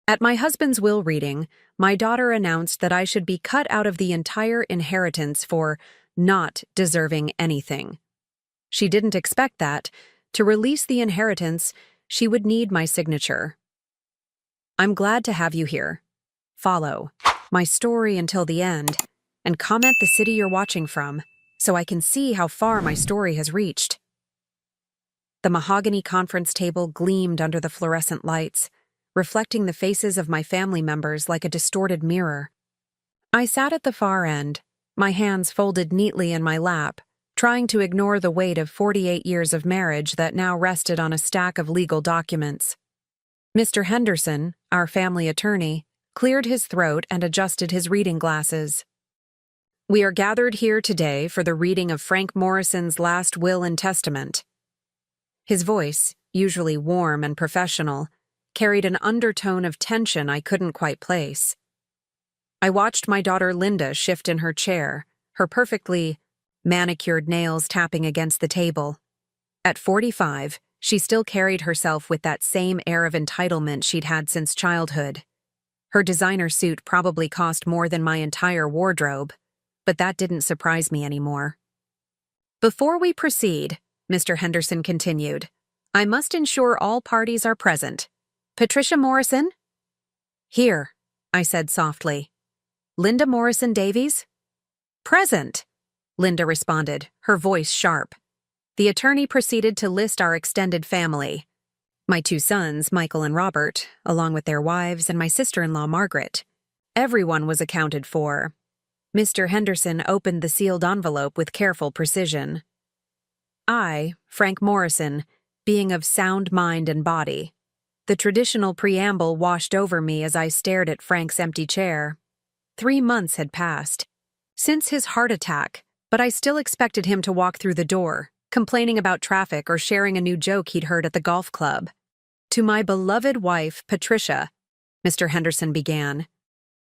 At my husband's will reading, my daughter announced that I should be cut out of the entire inheritance for not deserving anything. She didn't expect that. To release the inheritance, she would need my signature. I'm glad to have you here. Follow my story until the end, and comment the city you're watching from, so I can see how far my story has reached. The mahogany conference table gleamed under the fluorescent lights, reflecting the faces of my family members like a distorted mirror. I sat at the far end, my hands folded neatly in my lap, trying to ignore the weight of 48 years of marriage that now rested on a stack of legal documents. Mr. Henderson, our family attorney, cleared his throat and adjusted his reading glasses. We are gathered here today for the reading of Frank Morrison's last will and testament. His voice, usually warm and professional, carried an undertone of tension I couldn't quite place. I watched my daughter Linda shift in her chair, her perfectly manicured nails tapping against the table. At 45, she still carried herself with that same air of entitlement she'd had since childhood. Her designer suit probably cost more than my entire wardrobe, but that didn't surprise me anymore. Before we proceed, Mr. Henderson continued, I must ensure all parties are present. Patricia Morrison? Here, I said softly. Linda Morrison Davies? Present, Linda responded, her voice sharp. The attorney proceeded to list our extended family. My two sons, Michael and Robert, along with their wives, and my sister-in-law, Margaret. Everyone was accounted for. Mr. Henderson opened the sealed envelope with careful precision. I, Frank Morrison, being of sound mind and body. The traditional preamble washed over me as I stared at Frank's empty chair. 3 months had passed since his heart attack, but I still expected him to walk through the door, complaining about traffic or sharing a new joke he'd heard at the golf club. To my beloved wife, Patricia, Mr. Henderson began.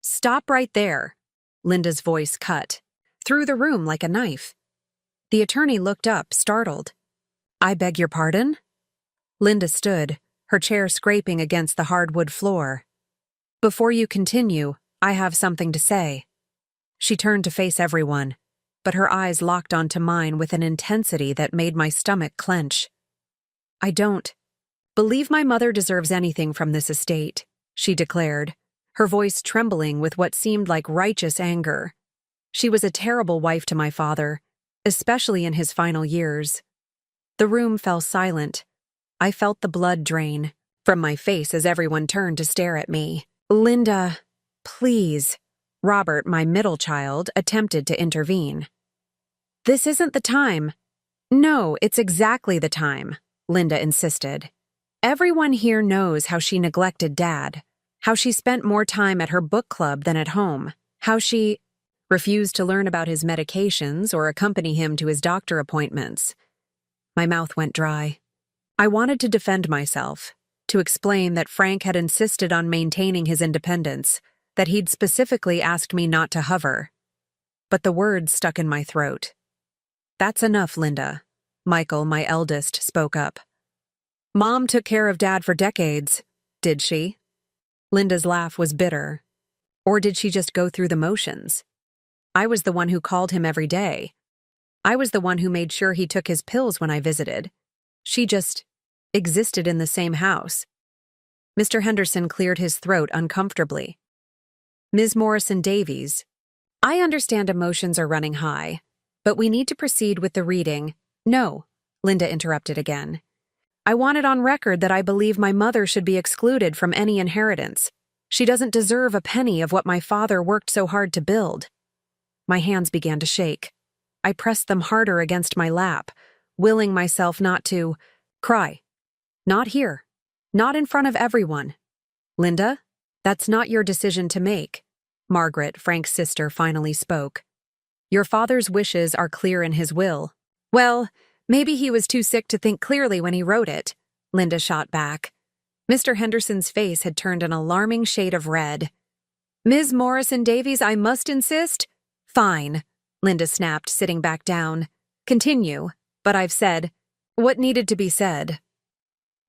Stop right there, Linda's voice cut, through the room like a knife. The attorney looked up, startled. I beg your pardon? Linda stood, her chair scraping against the hardwood floor. Before you continue, I have something to say. She turned to face everyone, but her eyes locked onto mine with an intensity that made my stomach clench. I don't believe my mother deserves anything from this estate, she declared, her voice trembling with what seemed like righteous anger. She was a terrible wife to my father, especially in his final years. The room fell silent. I felt the blood drain from my face as everyone turned to stare at me. Linda, please. Robert, my middle child, attempted to intervene. This isn't the time. No, it's exactly the time, Linda insisted. Everyone here knows how she neglected Dad, how she spent more time at her book club than at home, how she refused to learn about his medications or accompany him to his doctor appointments. My mouth went dry. I wanted to defend myself, to explain that Frank had insisted on maintaining his independence, that he'd specifically asked me not to hover. But the words stuck in my throat. That's enough, Linda. Michael, my eldest, spoke up. Mom took care of Dad for decades, did she? Linda's laugh was bitter. Or did she just go through the motions? I was the one who called him every day. I was the one who made sure he took his pills when I visited. She just existed in the same house. Mr. Henderson cleared his throat uncomfortably. Ms. Morrison Davies, I understand emotions are running high, but we need to proceed with the reading. No, Linda interrupted again. I want it on record that I believe my mother should be excluded from any inheritance. She doesn't deserve a penny of what my father worked so hard to build. My hands began to shake. I pressed them harder against my lap, willing myself not to cry. Not here. Not in front of everyone. Linda, that's not your decision to make. Margaret, Frank's sister, finally spoke. Your father's wishes are clear in his will. Well, maybe he was too sick to think clearly when he wrote it, Linda shot back. Mr. Henderson's face had turned an alarming shade of red. Ms. Morrison Davies, I must insist. Fine, Linda snapped, sitting back down. Continue, but I've said what needed to be said.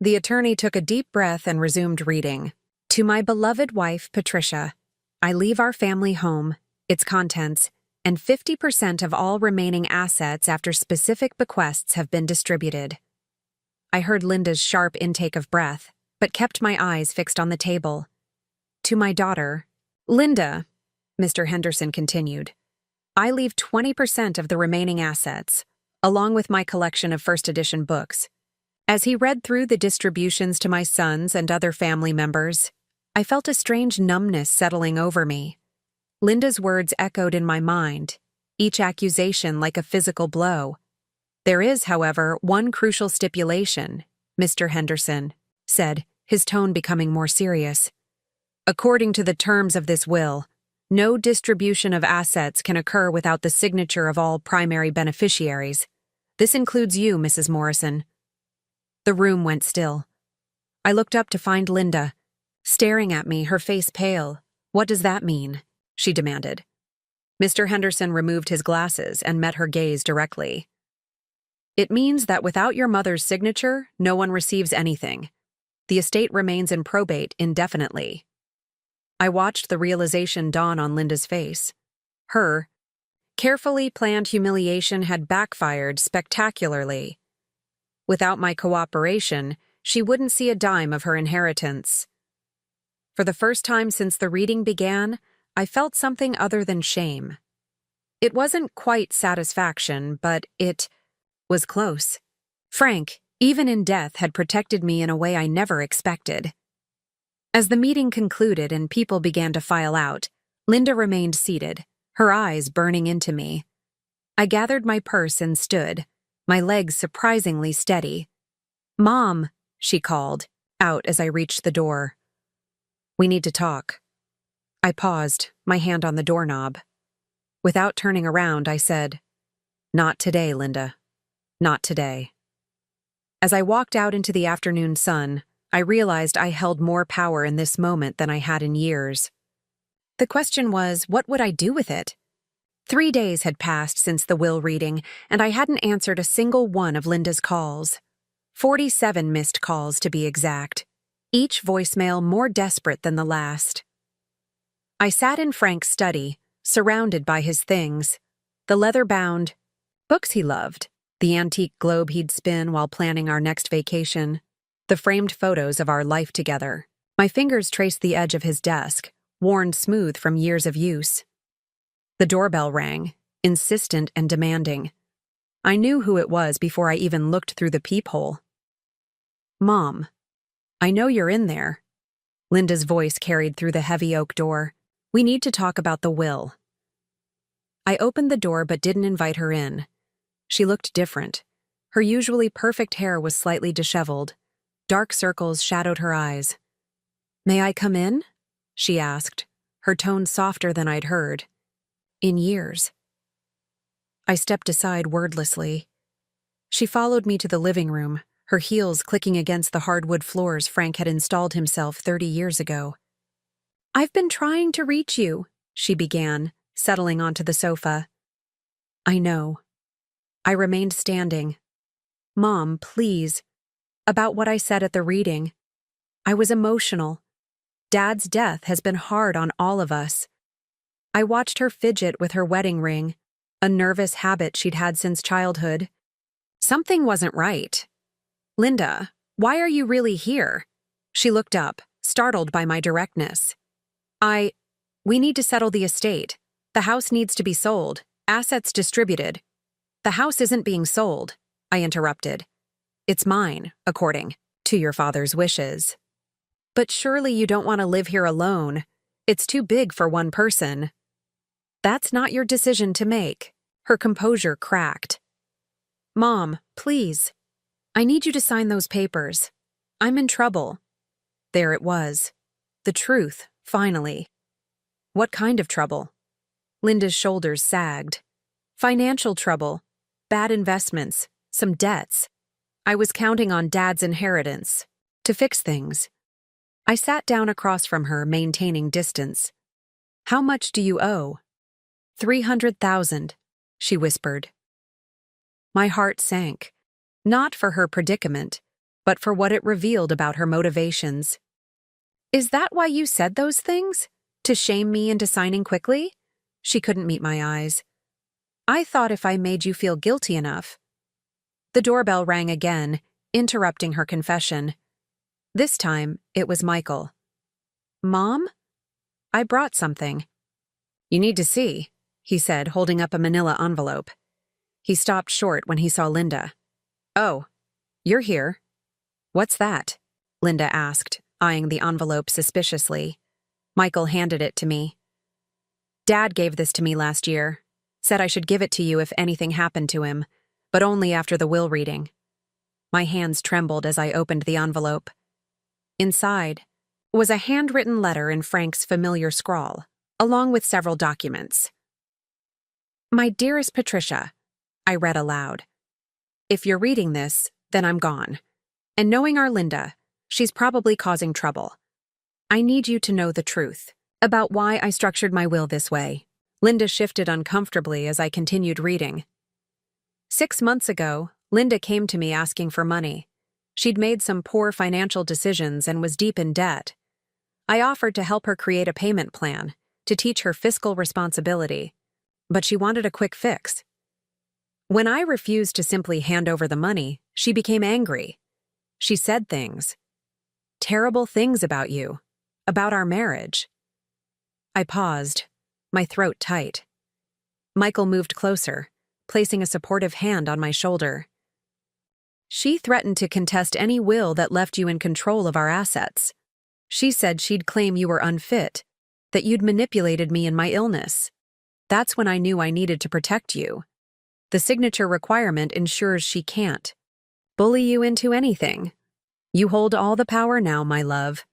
The attorney took a deep breath and resumed reading. To my beloved wife, Patricia, I leave our family home, its contents, and 50% of all remaining assets after specific bequests have been distributed. I heard Linda's sharp intake of breath, but kept my eyes fixed on the table. To my daughter, Linda, Mr. Henderson continued, I leave 20% of the remaining assets, along with my collection of first edition books. As he read through the distributions to my sons and other family members, I felt a strange numbness settling over me. Linda's words echoed in my mind, each accusation like a physical blow. There is, however, one crucial stipulation, Mr. Henderson said, his tone becoming more serious. According to the terms of this will, no distribution of assets can occur without the signature of all primary beneficiaries. This includes you, Mrs. Morrison. The room went still. I looked up to find Linda, staring at me, her face pale. What does that mean? She demanded. Mr. Henderson removed his glasses and met her gaze directly. It means that without your mother's signature, no one receives anything. The estate remains in probate indefinitely. I watched the realization dawn on Linda's face. Her carefully planned humiliation had backfired spectacularly. Without my cooperation, she wouldn't see a dime of her inheritance. For the first time since the reading began, I felt something other than shame. It wasn't quite satisfaction, but it was close. Frank, even in death, had protected me in a way I never expected. As the meeting concluded and people began to file out, Linda remained seated, her eyes burning into me. I gathered my purse and stood, my legs surprisingly steady. "Mom," she called, out as I reached the door. "We need to talk." I paused, my hand on the doorknob. Without turning around, I said, "Not today, Linda. Not today." As I walked out into the afternoon sun, I realized I held more power in this moment than I had in years. The question was, what would I do with it? 3 days had passed since the will reading, and I hadn't answered a single one of Linda's calls. 47 missed calls, to be exact, each voicemail more desperate than the last. I sat in Frank's study, surrounded by his things, the leather-bound books he loved, the antique globe he'd spin while planning our next vacation, the framed photos of our life together. My fingers traced the edge of his desk, worn smooth from years of use. The doorbell rang, insistent and demanding. I knew who it was before I even looked through the peephole. "Mom, I know you're in there." Linda's voice carried through the heavy oak door. "We need to talk about the will." I opened the door but didn't invite her in. She looked different. Her usually perfect hair was slightly disheveled. Dark circles shadowed her eyes. "May I come in?" she asked, her tone softer than I'd heard in years. I stepped aside wordlessly. She followed me to the living room, her heels clicking against the hardwood floors Frank had installed himself 30 years ago. "I've been trying to reach you," she began, settling onto the sofa. "I know." I remained standing. "Mom, please." About what I said at the reading. I was emotional. Dad's death has been hard on all of us. I watched her fidget with her wedding ring, a nervous habit she'd had since childhood. Something wasn't right. "Linda, why are you really here?" She looked up, startled by my directness. We need to settle the estate. The house needs to be sold, assets distributed." "The house isn't being sold," I interrupted. "It's mine, according to your father's wishes." "But surely you don't want to live here alone. It's too big for one person." "That's not your decision to make." Her composure cracked. "Mom, please. I need you to sign those papers. I'm in trouble." There it was. The truth, finally. What kind of trouble? Linda's shoulders sagged. "Financial trouble. Bad investments. Some debts. I was counting on Dad's inheritance to fix things." I sat down across from her, maintaining distance. "How much do you owe?" 300,000, she whispered. My heart sank, not for her predicament, but for what it revealed about her motivations. Is that why you said those things? To shame me into signing quickly? She couldn't meet my eyes. I thought if I made you feel guilty enough. The doorbell rang again, interrupting her confession. This time, it was Michael. Mom? I brought something. You need to see, he said, holding up a manila envelope. He stopped short when he saw Linda. Oh, you're here. What's that? Linda asked, eyeing the envelope suspiciously. Michael handed it to me. Dad gave this to me last year. Said I should give it to you if anything happened to him, but only after the will reading. My hands trembled as I opened the envelope. Inside was a handwritten letter in Frank's familiar scrawl, along with several documents. My dearest Patricia, I read aloud. If you're reading this, then I'm gone. And knowing our Linda, she's probably causing trouble. I need you to know the truth about why I structured my will this way. Linda shifted uncomfortably as I continued reading. 6 months ago, Linda came to me asking for money. She'd made some poor financial decisions and was deep in debt. I offered to help her create a payment plan, to teach her fiscal responsibility, but she wanted a quick fix. When I refused to simply hand over the money, she became angry. She said things. Terrible things about you, about our marriage. I paused, my throat tight. Michael moved closer, placing a supportive hand on my shoulder. She threatened to contest any will that left you in control of our assets. She said she'd claim you were unfit, that you'd manipulated me in my illness. That's when I knew I needed to protect you. The signature requirement ensures she can't bully you into anything. You hold all the power now, my love.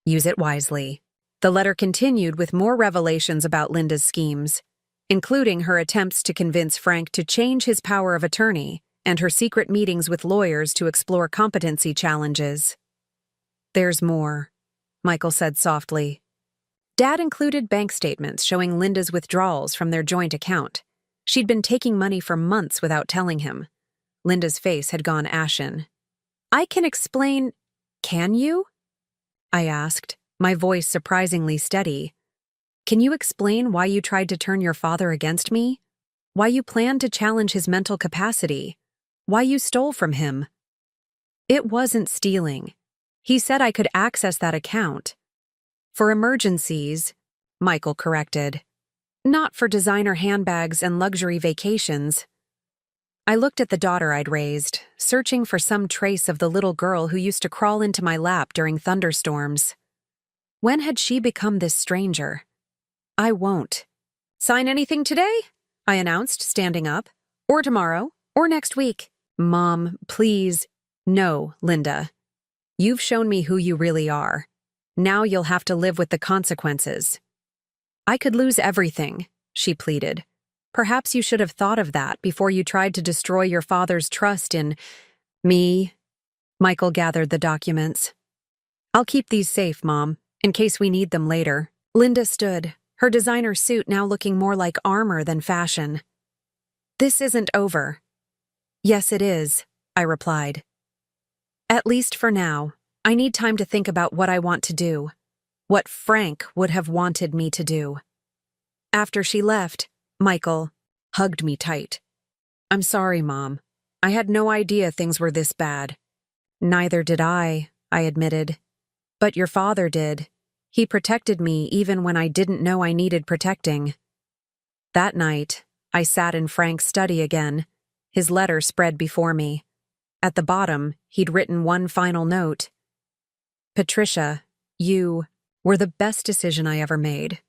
Use it wisely. The letter continued with more revelations about Linda's schemes, including her attempts to convince Frank to change his power of attorney and her secret meetings with lawyers to explore competency challenges. There's more, Michael said softly. Dad included bank statements showing Linda's withdrawals from their joint account. She'd been taking money for months without telling him. Linda's face had gone ashen. I can explain. Can you? I asked, my voice surprisingly steady. Can you explain why you tried to turn your father against me? Why you planned to challenge his mental capacity? Why you stole from him? It wasn't stealing. He said I could access that account. For emergencies, Michael corrected. Not for designer handbags and luxury vacations. I looked at the daughter I'd raised, searching for some trace of the little girl who used to crawl into my lap during thunderstorms. When had she become this stranger? I won't. Sign anything today? I announced, standing up. Or tomorrow, or next week. Mom, please. No, Linda. You've shown me who you really are. Now you'll have to live with the consequences. I could lose everything, she pleaded. Perhaps you should have thought of that before you tried to destroy your father's trust in me. Michael gathered the documents. I'll keep these safe, Mom, in case we need them later. Linda stood, her designer suit now looking more like armor than fashion. This isn't over. Yes, it is, I replied. At least for now. I need time to think about what I want to do. What Frank would have wanted me to do. After she left, Michael hugged me tight. I'm sorry, Mom. I had no idea things were this bad. Neither did I admitted. But your father did. He protected me even when I didn't know I needed protecting. That night, I sat in Frank's study again, his letter spread before me. At the bottom, he'd written one final note. Patricia, you were the best decision I ever made.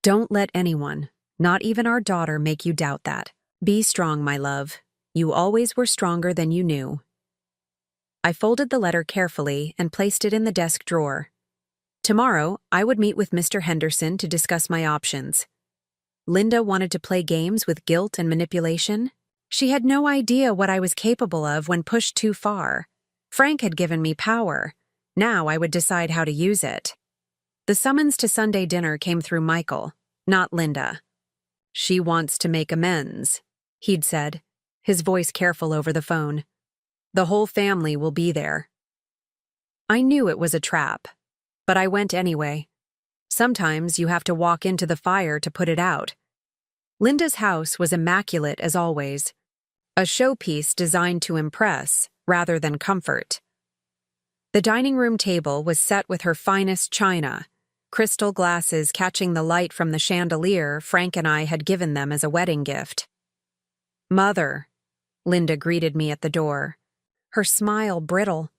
Don't let anyone, not even our daughter, make you doubt that. Be strong, my love. You always were stronger than you knew. I folded the letter carefully and placed it in the desk drawer. Tomorrow, I would meet with Mr. Henderson to discuss my options. Linda wanted to play games with guilt and manipulation. She had no idea what I was capable of when pushed too far. Frank had given me power. Now I would decide how to use it. The summons to Sunday dinner came through Michael, not Linda. She wants to make amends, he'd said, his voice careful over the phone. The whole family will be there. I knew it was a trap. but I went anyway. Sometimes you have to walk into the fire to put it out. Linda's house was immaculate as always, a showpiece designed to impress rather than comfort. The dining room table was set with her finest china, crystal glasses catching the light from the chandelier Frank and I had given them as a wedding gift. "Mother," Linda greeted me at the door, her smile brittle.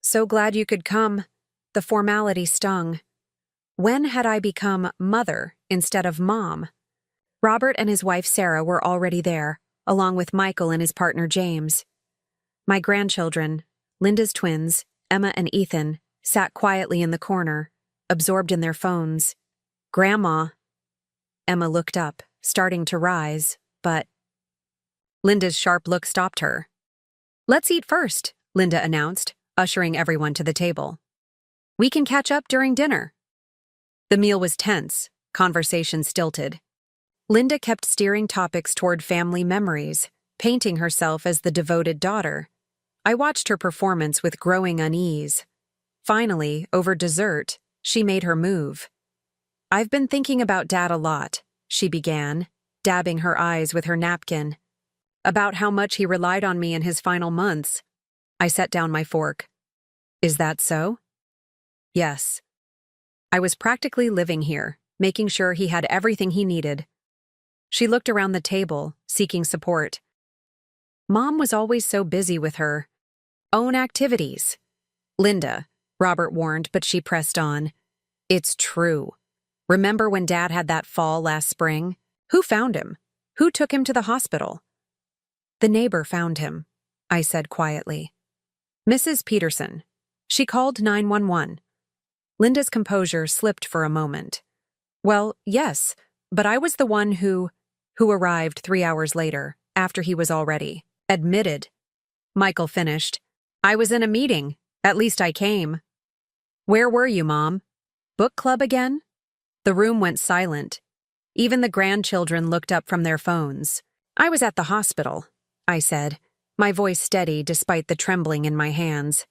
"So glad you could come." The formality stung. When had I become mother instead of mom? Robert and his wife Sarah were already there, along with Michael and his partner James. My grandchildren, Linda's twins, Emma and Ethan, sat quietly in the corner, absorbed in their phones. "Grandma." Emma looked up, starting to rise, but Linda's sharp look stopped her. "Let's eat first," Linda announced, ushering everyone to the table. "We can catch up during dinner." The meal was tense, conversation stilted. Linda kept steering topics toward family memories, painting herself as the devoted daughter. I watched her performance with growing unease. Finally, over dessert, she made her move. "I've been thinking about Dad a lot," she began, dabbing her eyes with her napkin. "About how much he relied on me in his final months." I set down my fork. "Is that so?" "Yes. I was practically living here, making sure he had everything he needed." She looked around the table, seeking support. "Mom was always so busy with her own activities." "Linda," Robert warned, but she pressed on. "It's true. Remember when Dad had that fall last spring? Who found him? Who took him to the hospital?" "The neighbor found him," I said quietly. "Mrs. Peterson. She called 911. Linda's composure slipped for a moment. "Well, yes, but I was the one who arrived 3 hours later, after he was already admitted." Michael finished. "I was in a meeting. At least I came." "Where were you, Mom? Book club again?" The room went silent. Even the grandchildren looked up from their phones. "I was at the hospital," I said, my voice steady despite the trembling in my hands.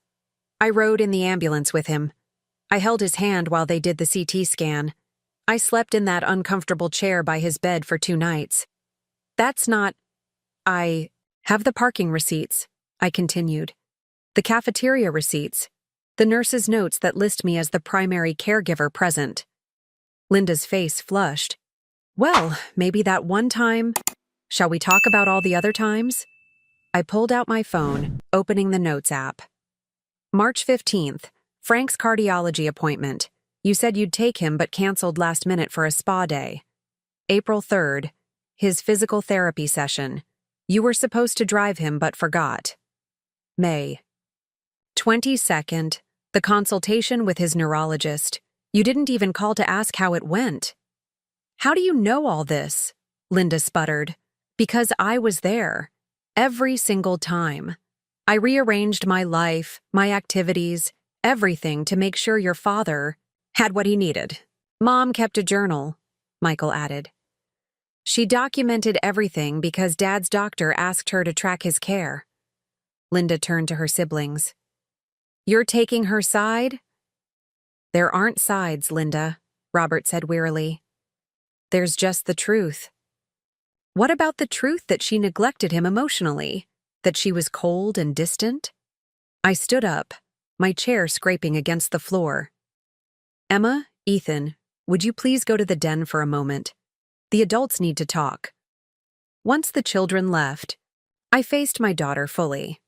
"I rode in the ambulance with him. I held his hand while they did the CT scan. I slept in that uncomfortable chair by his bed for 2 nights. That's not— I have the parking receipts," I continued. "The cafeteria receipts. The nurse's notes that list me as the primary caregiver present." Linda's face flushed. "Well, maybe that one time. Shall we talk about all the other times?" I pulled out my phone, opening the Notes app. "March 15th, Frank's cardiology appointment. You said you'd take him but canceled last minute for a spa day. April 3rd, his physical therapy session. You were supposed to drive him but forgot. May 22nd, the consultation with his neurologist. You didn't even call to ask how it went." "How do you know all this?" Linda sputtered. "Because I was there. Every single time. I rearranged my life, my activities, everything to make sure your father had what he needed. Mom kept a journal," Michael added. "She documented everything because Dad's doctor asked her to track his care." Linda turned to her siblings. "You're taking her side?" "There aren't sides, Linda," Robert said wearily. "There's just the truth." "What about the truth that she neglected him emotionally? That she was cold and distant?" I stood up, my chair scraping against the floor. "Emma, Ethan, would you please go to the den for a moment? The adults need to talk." Once the children left, I faced my daughter fully.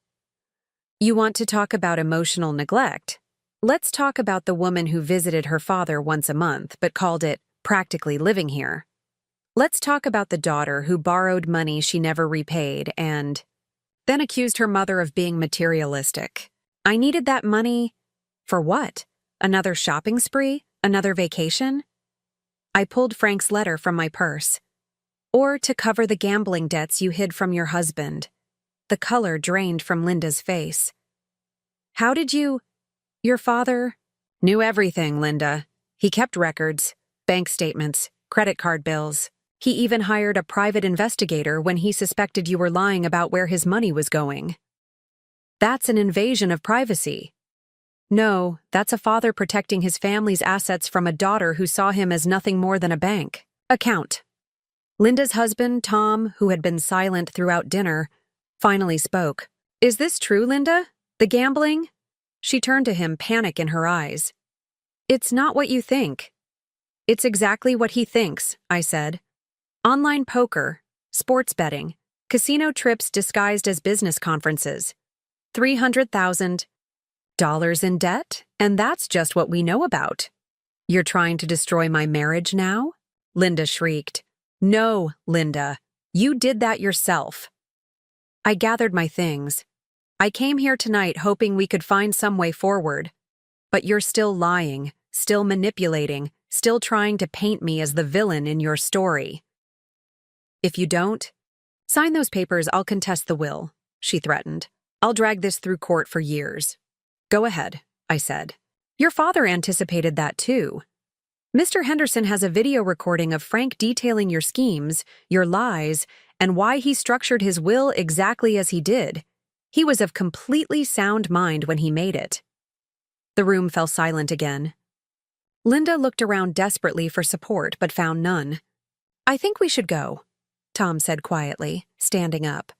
"You want to talk about emotional neglect? Let's talk about the woman who visited her father once a month but called it practically living here. Let's talk about the daughter who borrowed money she never repaid and then accused her mother of being materialistic. I needed that money for what? Another shopping spree? Another vacation?" I pulled Frank's letter from my purse. "Or to cover the gambling debts you hid from your husband." The color drained from Linda's face. "How did you— Your father—" "Knew everything, Linda. He kept records, bank statements, credit card bills. He even hired a private investigator when he suspected you were lying about where his money was going." "That's an invasion of privacy." No, that's a father protecting his family's assets from a daughter who saw him as nothing more than a bank account. Linda's husband, Tom, who had been silent throughout dinner, finally spoke. Is this true, Linda? The gambling? She turned to him, panic in her eyes. It's not what you think. It's exactly what he thinks, I said. Online poker, sports betting, casino trips disguised as business conferences. $300,000 in debt, and that's just what we know about. You're trying to destroy my marriage now? Linda shrieked. No, Linda. You did that yourself. I gathered my things. I came here tonight hoping we could find some way forward. But you're still lying, still manipulating, still trying to paint me as the villain in your story. If you don't, sign those papers, I'll contest the will, she threatened. I'll drag this through court for years. Go ahead, I said. Your father anticipated that too. Mr. Henderson has a video recording of Frank detailing your schemes, your lies, and why he structured his will exactly as he did. He was of completely sound mind when he made it. The room fell silent again. Linda looked around desperately for support but found none. I think we should go, Tom said quietly, standing up.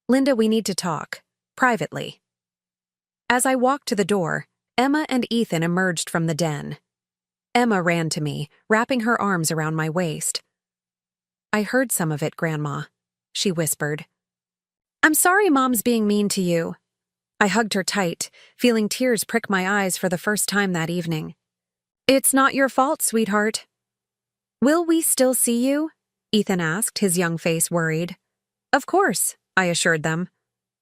Linda, we need to talk, privately. As I walked to the door, Emma and Ethan emerged from the den. Emma ran to me, wrapping her arms around my waist. I heard some of it, Grandma, she whispered. I'm sorry Mom's being mean to you. I hugged her tight, feeling tears prick my eyes for the first time that evening. It's not your fault, sweetheart. Will we still see you? Ethan asked, his young face worried. Of course, I assured them.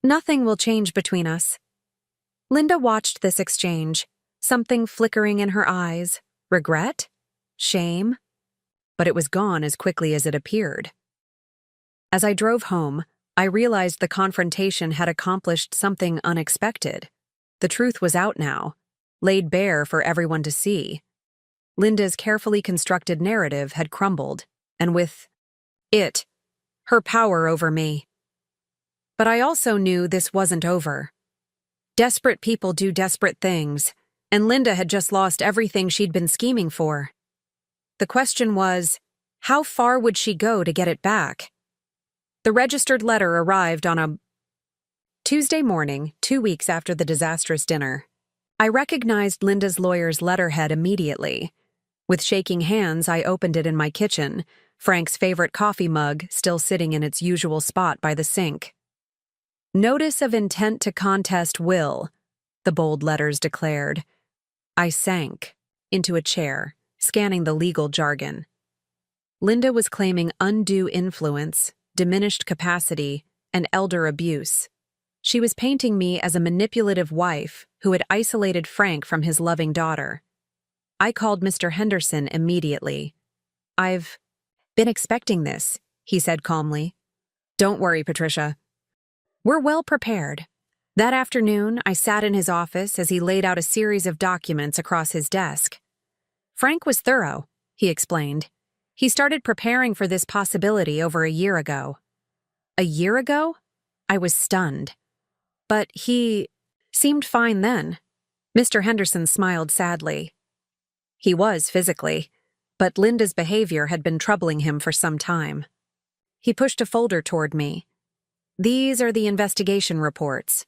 Nothing will change between us. Linda watched this exchange, something flickering in her eyes. Regret? Shame? But it was gone as quickly as it appeared. As I drove home, I realized the confrontation had accomplished something unexpected. The truth was out now, laid bare for everyone to see. Linda's carefully constructed narrative had crumbled, and with it, her power over me. But I also knew this wasn't over. Desperate people do desperate things, and Linda had just lost everything she'd been scheming for. The question was, how far would she go to get it back? The registered letter arrived on a Tuesday morning, 2 weeks after the disastrous dinner. I recognized Linda's lawyer's letterhead immediately. With shaking hands, I opened it in my kitchen, Frank's favorite coffee mug still sitting in its usual spot by the sink. Notice of intent to contest will, the bold letters declared. I sank into a chair, scanning the legal jargon. Linda was claiming undue influence, diminished capacity, and elder abuse. She was painting me as a manipulative wife who had isolated Frank from his loving daughter. I called Mr. Henderson immediately. I've been expecting this, he said calmly. Don't worry, Patricia. We're well prepared. That afternoon, I sat in his office as he laid out a series of documents across his desk. Frank was thorough, he explained. He started preparing for this possibility over a year ago. A year ago? I was stunned. But he seemed fine then. Mr. Henderson smiled sadly. He was physically, but Linda's behavior had been troubling him for some time. He pushed a folder toward me. These are the investigation reports.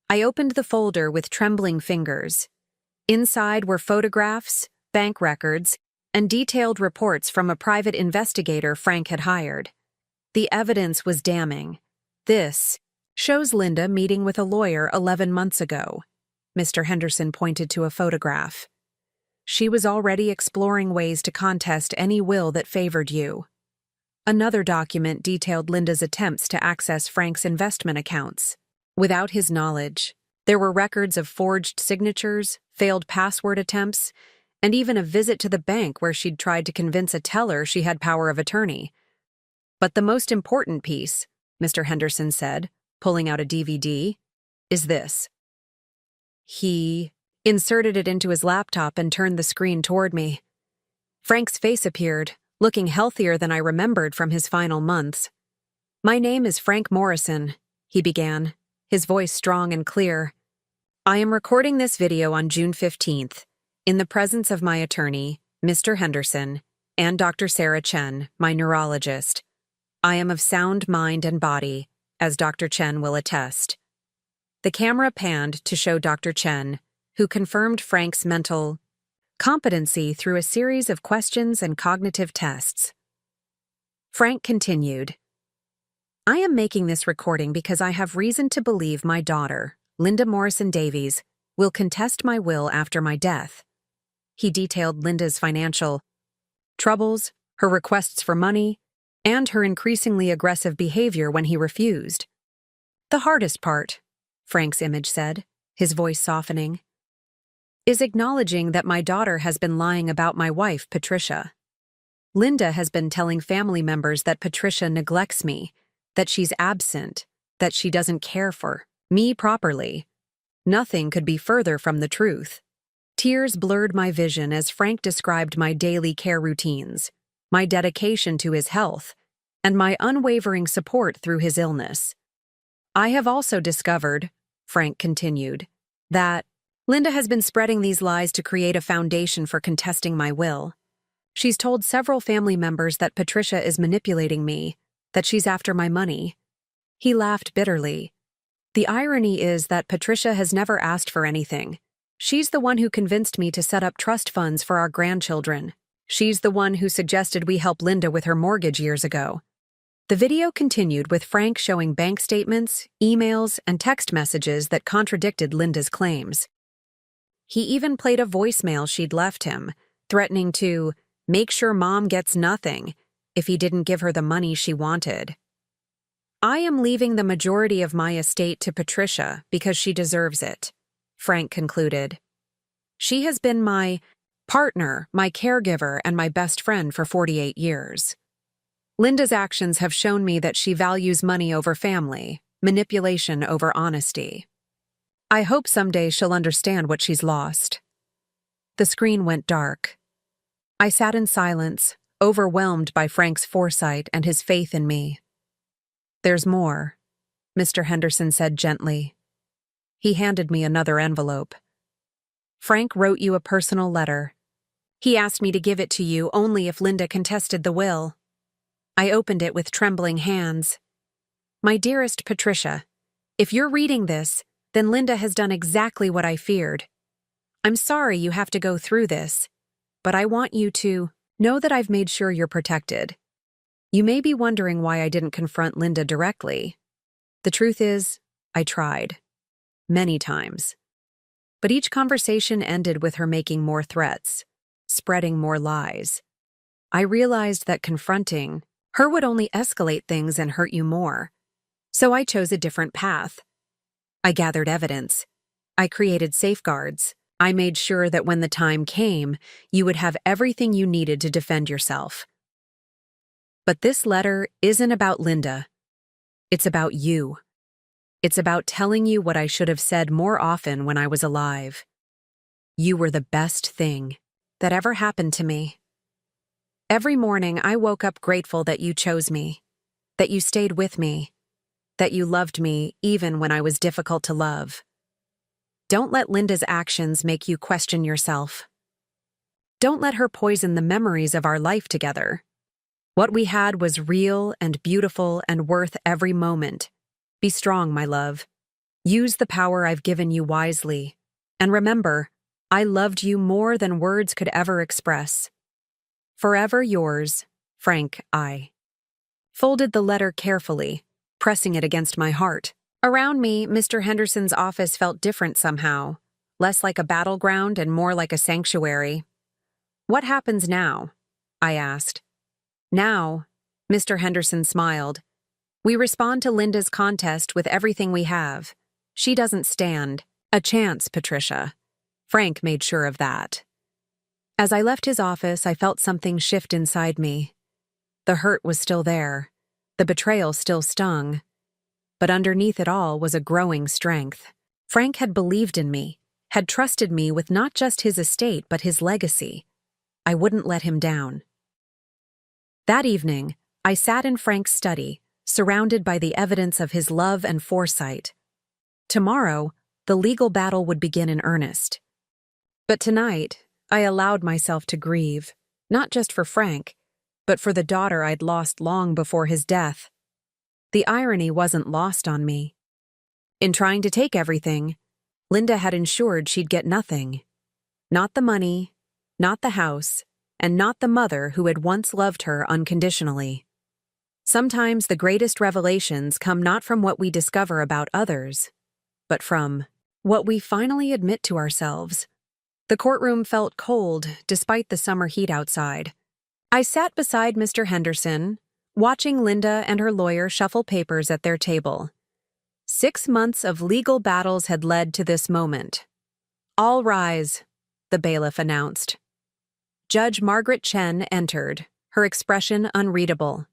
I opened the folder with trembling fingers. Inside were photographs, bank records, and detailed reports from a private investigator Frank had hired. The evidence was damning. This shows Linda meeting with a lawyer 11 months ago. Mr. Henderson pointed to a photograph. She was already exploring ways to contest any will that favored you. Another document detailed Linda's attempts to access Frank's investment accounts. Without his knowledge, there were records of forged signatures, failed password attempts, and even a visit to the bank where she'd tried to convince a teller she had power of attorney. But the most important piece, Mr. Henderson said, pulling out a DVD, is this. He inserted it into his laptop and turned the screen toward me. Frank's face appeared, looking healthier than I remembered from his final months. My name is Frank Morrison, he began, his voice strong and clear. I am recording this video on June 15th, in the presence of my attorney, Mr. Henderson, and Dr. Sarah Chen, my neurologist. I am of sound mind and body, as Dr. Chen will attest. The camera panned to show Dr. Chen, who confirmed Frank's mental competency through a series of questions and cognitive tests. Frank continued, I am making this recording because I have reason to believe my daughter, Linda Morrison Davies, will contest my will after my death. He detailed Linda's financial troubles, her requests for money, and her increasingly aggressive behavior when he refused. The hardest part, Frank's image said, his voice softening, is acknowledging that my daughter has been lying about my wife, Patricia. Linda has been telling family members that Patricia neglects me, that she's absent, that she doesn't care for me properly. Nothing could be further from the truth. Tears blurred my vision as Frank described my daily care routines, my dedication to his health, and my unwavering support through his illness. I have also discovered, Frank continued, that Linda has been spreading these lies to create a foundation for contesting my will. She's told several family members that Patricia is manipulating me, that she's after my money. He laughed bitterly. The irony is that Patricia has never asked for anything. She's the one who convinced me to set up trust funds for our grandchildren. She's the one who suggested we help Linda with her mortgage years ago. The video continued with Frank showing bank statements, emails, and text messages that contradicted Linda's claims. He even played a voicemail she'd left him, threatening to make sure Mom gets nothing if he didn't give her the money she wanted. I am leaving the majority of my estate to Patricia because she deserves it, Frank concluded. She has been my partner, my caregiver, and my best friend for 48 years. Linda's actions have shown me that she values money over family, manipulation over honesty. I hope someday she'll understand what she's lost. The screen went dark. I sat in silence, overwhelmed by Frank's foresight and his faith in me. There's more, Mr. Henderson said gently. He handed me another envelope. Frank wrote you a personal letter. He asked me to give it to you only if Linda contested the will. I opened it with trembling hands. My dearest Patricia, if you're reading this, then Linda has done exactly what I feared. I'm sorry you have to go through this, but I want you to know that I've made sure you're protected. You may be wondering why I didn't confront Linda directly. The truth is, I tried. Many times. But each conversation ended with her making more threats, spreading more lies. I realized that confronting her would only escalate things and hurt you more. So I chose a different path. I gathered evidence. I created safeguards. I made sure that when the time came, you would have everything you needed to defend yourself. But this letter isn't about Linda. It's about you. It's about telling you what I should have said more often when I was alive. You were the best thing that ever happened to me. Every morning I woke up grateful that you chose me, that you stayed with me, that you loved me even when I was difficult to love. Don't let Linda's actions make you question yourself. Don't let her poison the memories of our life together. What we had was real and beautiful and worth every moment. Be strong, my love. Use the power I've given you wisely. And remember, I loved you more than words could ever express. Forever yours, Frank. I folded the letter carefully, pressing it against my heart. Around me, Mr. Henderson's office felt different somehow, less like a battleground and more like a sanctuary. What happens now? I asked. Now, Mr. Henderson smiled. We respond to Linda's contest with everything we have. She doesn't stand a chance, Patricia. Frank made sure of that. As I left his office, I felt something shift inside me. The hurt was still there. The betrayal still stung. But underneath it all was a growing strength. Frank had believed in me, had trusted me with not just his estate but his legacy. I wouldn't let him down. That evening, I sat in Frank's study, surrounded by the evidence of his love and foresight. Tomorrow, the legal battle would begin in earnest. But tonight, I allowed myself to grieve, not just for Frank, but for the daughter I'd lost long before his death. The irony wasn't lost on me. In trying to take everything, Linda had ensured she'd get nothing. Not the money, not the house, and not the mother who had once loved her unconditionally. Sometimes the greatest revelations come not from what we discover about others, but from what we finally admit to ourselves. The courtroom felt cold despite the summer heat outside. I sat beside Mr. Henderson, watching Linda and her lawyer shuffle papers at their table. 6 months of legal battles had led to this moment. "All rise," the bailiff announced. Judge Margaret Chen entered, her expression unreadable.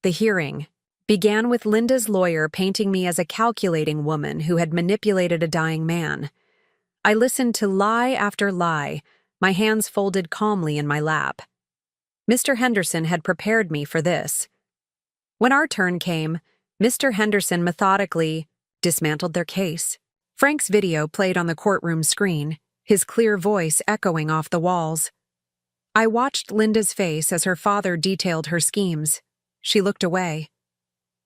The hearing began with Linda's lawyer painting me as a calculating woman who had manipulated a dying man. I listened to lie after lie, my hands folded calmly in my lap. Mr. Henderson had prepared me for this. When our turn came, Mr. Henderson methodically dismantled their case. Frank's video played on the courtroom screen, his clear voice echoing off the walls. I watched Linda's face as her father detailed her schemes. She looked away.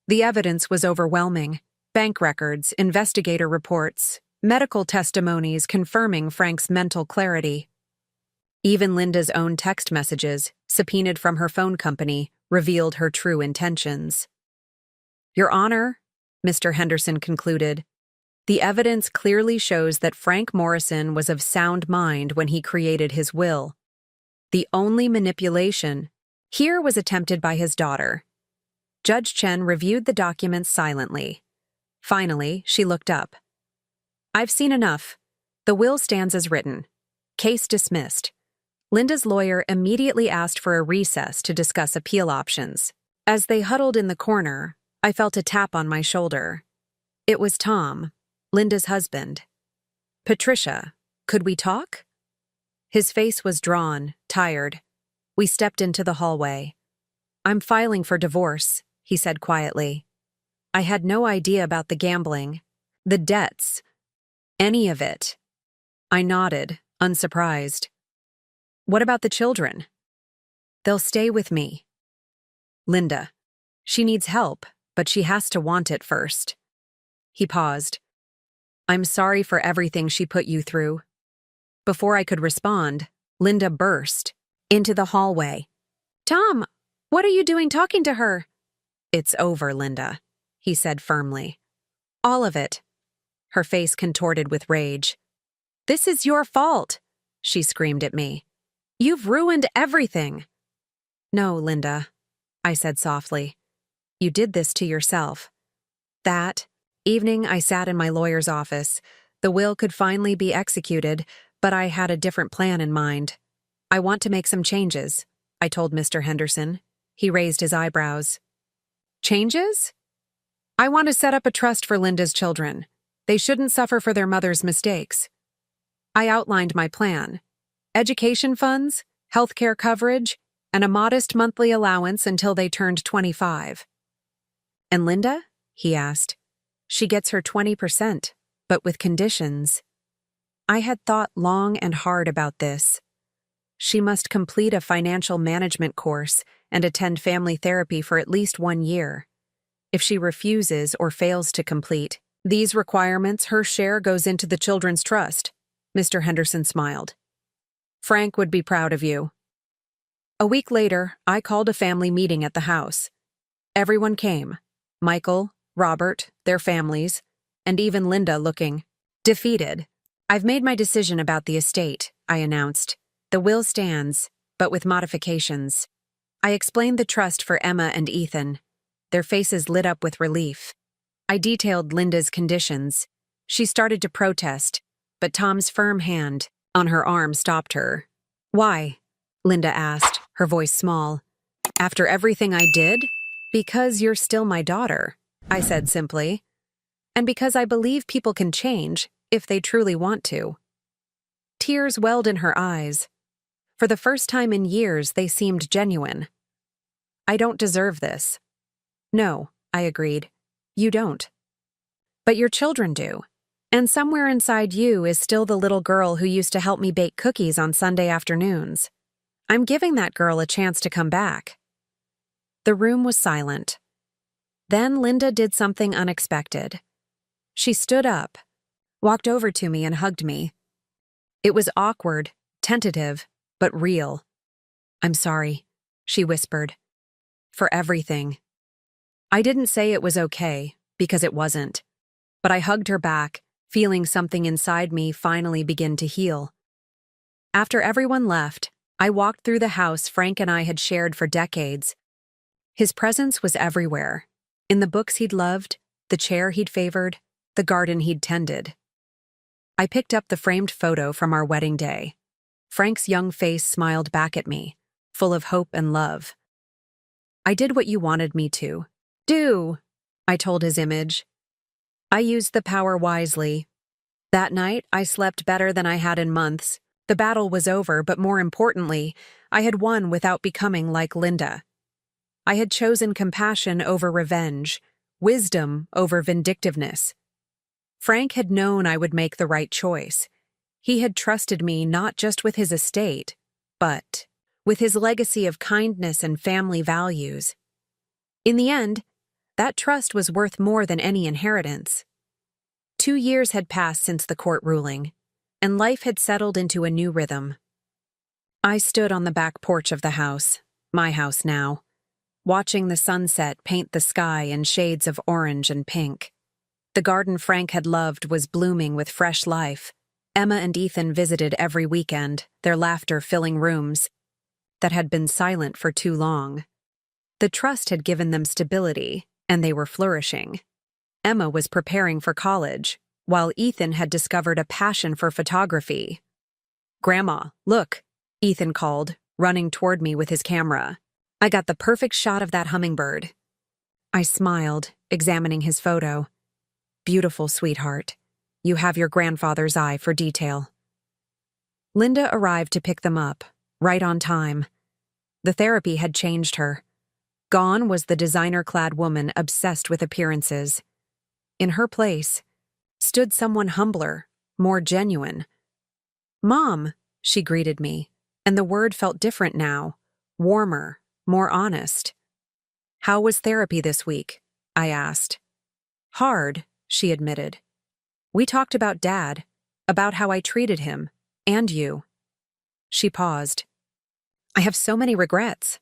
The evidence was overwhelming. Bank records, investigator reports, medical testimonies confirming Frank's mental clarity. Even Linda's own text messages, subpoenaed from her phone company, revealed her true intentions. "Your Honor," Mr. Henderson concluded, "the evidence clearly shows that Frank Morrison was of sound mind when he created his will. The only manipulation here was attempted by his daughter." Judge Chen reviewed the documents silently. Finally, she looked up. "I've seen enough. The will stands as written. Case dismissed." Linda's lawyer immediately asked for a recess to discuss appeal options. As they huddled in the corner, I felt a tap on my shoulder. It was Tom, Linda's husband. "Patricia, could we talk?" His face was drawn, tired. We stepped into the hallway. "I'm filing for divorce," he said quietly. I had no idea about the gambling, the debts, any of it. I nodded, unsurprised. "What about the children?" "They'll stay with me." "Linda, she needs help, but she has to want it first." He paused. "I'm sorry for everything she put you through." Before I could respond, Linda burst into the hallway. "Tom, what are you doing talking to her?" "It's over, Linda," he said firmly. "All of it." Her face contorted with rage. "This is your fault," she screamed at me. "You've ruined everything." "No, Linda," I said softly. "You did this to yourself." That evening, I sat in my lawyer's office. The will could finally be executed, but I had a different plan in mind. "I want to make some changes," I told Mr. Henderson. He raised his eyebrows. "Changes?" "I want to set up a trust for Linda's children. They shouldn't suffer for their mother's mistakes." I outlined my plan. Education funds, healthcare coverage, and a modest monthly allowance until they turned 25. "And Linda?" he asked. "She gets her 20%, but with conditions." I had thought long and hard about this. She must complete a financial management course and attend family therapy for at least 1 year. If she refuses or fails to complete these requirements, her share goes into the children's trust. Mr. Henderson smiled. "Frank would be proud of you." A week later, I called a family meeting at the house. Everyone came. Michael, Robert, their families, and even Linda looking defeated. "I've made my decision about the estate," I announced. "The will stands, but with modifications." I explained the trust for Emma and Ethan. Their faces lit up with relief. I detailed Linda's conditions. She started to protest, but Tom's firm hand on her arm stopped her. "Why?" Linda asked, her voice small. "After everything I did?" "Because you're still my daughter," I said simply. "And because I believe people can change if they truly want to." Tears welled in her eyes. For the first time in years, they seemed genuine. "I don't deserve this." "No," I agreed. "You don't. But your children do. And somewhere inside you is still the little girl who used to help me bake cookies on Sunday afternoons. I'm giving that girl a chance to come back." The room was silent. Then Linda did something unexpected. She stood up, walked over to me and hugged me. It was awkward, tentative, but real. "I'm sorry," she whispered. "For everything." I didn't say it was okay, because it wasn't. But I hugged her back, feeling something inside me finally begin to heal. After everyone left, I walked through the house Frank and I had shared for decades. His presence was everywhere. In the books he'd loved, the chair he'd favored, the garden he'd tended. I picked up the framed photo from our wedding day. Frank's young face smiled back at me, full of hope and love. "I did what you wanted me to. Do," I told his image. I used the power wisely. That night, I slept better than I had in months. The battle was over, but more importantly, I had won without becoming like Linda. I had chosen compassion over revenge, wisdom over vindictiveness. Frank had known I would make the right choice. He had trusted me not just with his estate, but with his legacy of kindness and family values. In the end, that trust was worth more than any inheritance. 2 years had passed since the court ruling, and life had settled into a new rhythm. I stood on the back porch of the house, my house now, watching the sunset paint the sky in shades of orange and pink. The garden Frank had loved was blooming with fresh life. Emma and Ethan visited every weekend, their laughter filling rooms that had been silent for too long. The trust had given them stability, and they were flourishing. Emma was preparing for college, while Ethan had discovered a passion for photography. "Grandma, look," Ethan called, running toward me with his camera. "I got the perfect shot of that hummingbird." I smiled, examining his photo. "Beautiful, sweetheart. You have your grandfather's eye for detail." Linda arrived to pick them up, right on time. The therapy had changed her. Gone was the designer-clad woman obsessed with appearances. In her place stood someone humbler, more genuine. "Mom," she greeted me, and the word felt different now, warmer, more honest. "How was therapy this week?" I asked. "Hard," she admitted. "We talked about Dad, about how I treated him, and you." She paused. "I have so many regrets."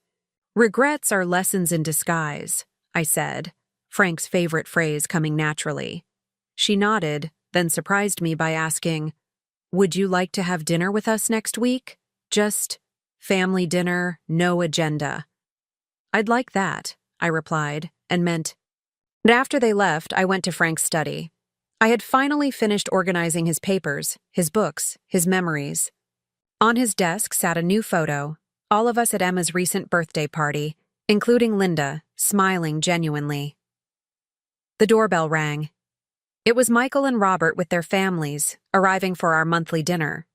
"Regrets are lessons in disguise," I said, Frank's favorite phrase coming naturally. She nodded, then surprised me by asking, "Would you like to have dinner with us next week? Just family dinner, no agenda." "I'd like that," I replied, and meant. But after they left, I went to Frank's study. I had finally finished organizing his papers, his books, his memories. On his desk sat a new photo, all of us at Emma's recent birthday party, including Linda, smiling genuinely. The doorbell rang. It was Michael and Robert with their families, arriving for our monthly dinner.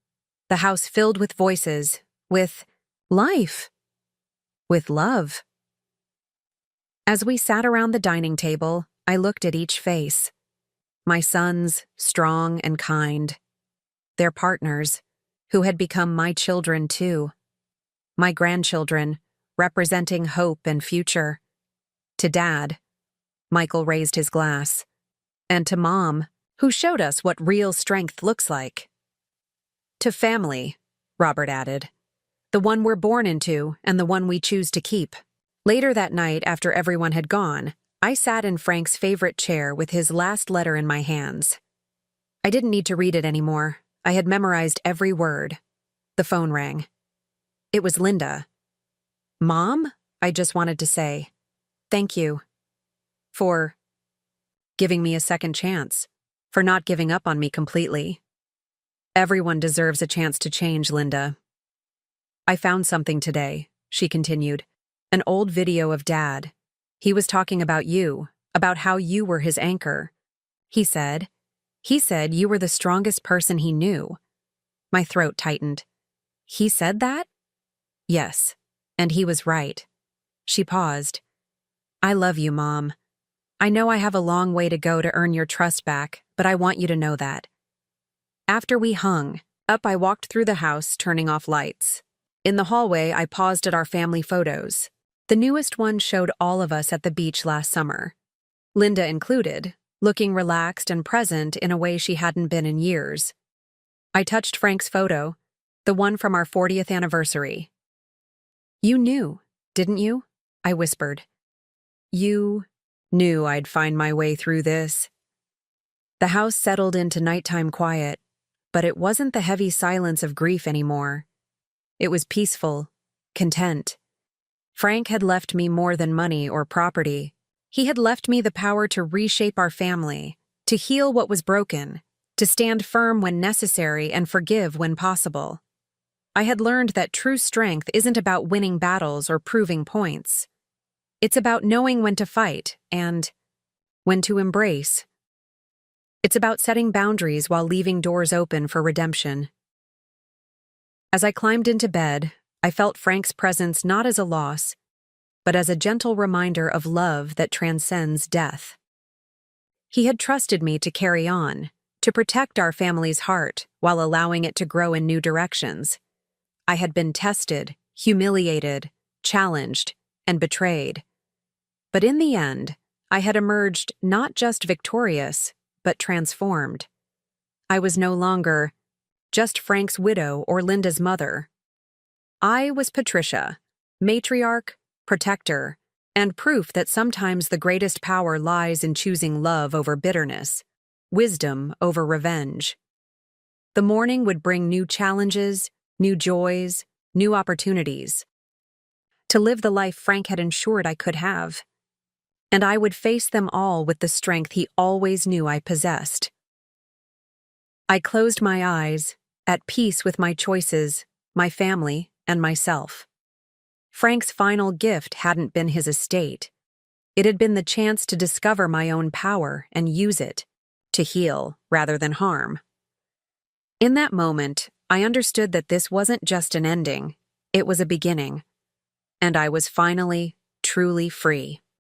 The house filled with voices, with life, with love. As we sat around the dining table, I looked at each face. My sons, strong and kind. Their partners, who had become my children too. My grandchildren, representing hope and future. To Dad, Michael raised his glass. And to Mom, who showed us what real strength looks like. To family, Robert added. The one we're born into and the one we choose to keep. Later that night, after everyone had gone, I sat in Frank's favorite chair with his last letter in my hands. I didn't need to read it anymore. I had memorized every word. The phone rang. It was Linda. "Mom?" I just wanted to say. "Thank you. For giving me a second chance. For not giving up on me completely. Everyone deserves a chance to change, Linda." "I found something today," she continued. "An old video of Dad. He was talking about you, about how you were his anchor. He said you were the strongest person he knew." My throat tightened. "He said that?" "Yes, and he was right." She paused. "I love you, Mom. I know I have a long way to go to earn your trust back, but I want you to know that. After we hung up, I walked through the house, turning off lights. In the hallway, I paused at our family photos. The newest one showed all of us at the beach last summer, Linda included, looking relaxed and present in a way she hadn't been in years. I touched Frank's photo, the one from our 40th anniversary. "You knew, didn't you?" I whispered. "You knew I'd find my way through this." The house settled into nighttime quiet, but it wasn't the heavy silence of grief anymore. It was peaceful, content. Frank had left me more than money or property. He had left me the power to reshape our family, to heal what was broken, to stand firm when necessary and forgive when possible. I had learned that true strength isn't about winning battles or proving points. It's about knowing when to fight and when to embrace. It's about setting boundaries while leaving doors open for redemption. As I climbed into bed, I felt Frank's presence not as a loss, but as a gentle reminder of love that transcends death. He had trusted me to carry on, to protect our family's heart while allowing it to grow in new directions. I had been tested, humiliated, challenged, and betrayed. But in the end, I had emerged not just victorious, but transformed. I was no longer just Frank's widow or Linda's mother. I was Patricia, matriarch, protector, and proof that sometimes the greatest power lies in choosing love over bitterness, wisdom over revenge. The morning would bring new challenges, new joys, new opportunities. To live the life Frank had ensured I could have. And I would face them all with the strength he always knew I possessed. I closed my eyes, at peace with my choices, my family, and myself. Frank's final gift hadn't been his estate. It had been the chance to discover my own power and use it, to heal rather than harm. In that moment, I understood that this wasn't just an ending, it was a beginning. And I was finally, truly free.